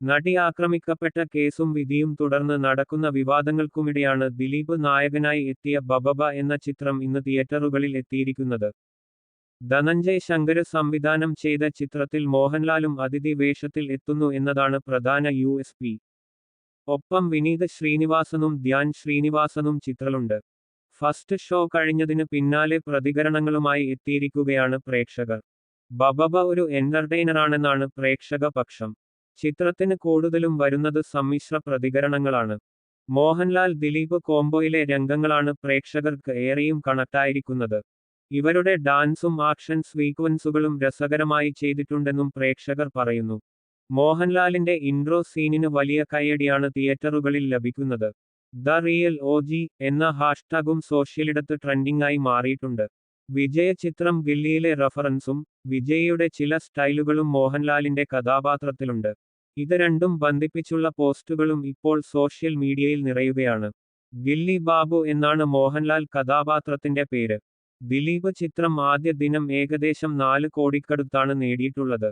നടി ആക്രമിക്കപ്പെട്ട കേസും വിധിയും തുടർന്ന് നടക്കുന്ന വിവാദങ്ങൾക്കുമിടെയാണ് ദിലീപ് നായകനായി എത്തിയ ബബബ എന്ന ചിത്രം ഇന്ന് തിയേറ്ററുകളിൽ എത്തിയിരിക്കുന്നത്. ധനഞ്ജയ് ശങ്കര് സംവിധാനം ചെയ്ത ചിത്രത്തിൽ മോഹൻലാലും അതിഥി വേഷത്തിൽ എത്തുന്നു എന്നതാണ് പ്രധാന USP. ഒപ്പം വിനീത് ശ്രീനിവാസനും ധ്യാൻ ശ്രീനിവാസനും ചിത്രത്തിലുണ്ട്. ഫസ്റ്റ് ഷോ കഴിഞ്ഞതിന് പിന്നാലെ പ്രതികരണങ്ങളുമായി എത്തിയിരിക്കുകയാണ് പ്രേക്ഷകർ. ബബബ ഒരു എന്റർടൈനറാണെന്നാണ് പ്രേക്ഷക പക്ഷം. ചിത്രത്തിന് കൂടുതലും വരുന്നത് സമ്മിശ്ര പ്രതികരണങ്ങളാണ്. മോഹൻലാൽ ദിലീപ് കോംബോയിലെ രംഗങ്ങളാണ് പ്രേക്ഷകർക്ക് ഏറെയും കണക്റ്റായിരിക്കുന്നത്. ഇവരുടെ ഡാൻസും ആക്ഷൻ സീക്വൻസുകളും രസകരമായി ചെയ്തിട്ടുണ്ടെന്നും പ്രേക്ഷകർ പറയുന്നു. മോഹൻലാലിന്റെ ഇൻട്രോ സീനിന് വലിയ കയ്യടിയാണ് തിയേറ്ററുകളിൽ ലഭിക്കുന്നത്. ദ റിയൽ OG എന്ന ഹാഷ്ടാഗും സോഷ്യലിടത്ത് ട്രെൻഡിംഗായി മാറിയിട്ടുണ്ട്. വിജയ ചിത്രം ഗില്ലിയിലെ റഫറൻസും വിജയിയുടെ ചില സ്റ്റൈലുകളും മോഹൻലാലിന്റെ കഥാപാത്രത്തിലുണ്ട്. ഇത് രണ്ടും ബന്ധിപ്പിച്ചുള്ള പോസ്റ്റുകളും ഇപ്പോൾ സോഷ്യൽ മീഡിയയിൽ നിറയുകയാണ്. ഗില്ലി ബാബു എന്നാണ് മോഹൻലാൽ കഥാപാത്രത്തിന്റെ പേര്. ദിലീപ് ചിത്രം ആദ്യ ദിനം ഏകദേശം 4 കോടിക്കടുത്താണ് നേടിയിട്ടുള്ളത്.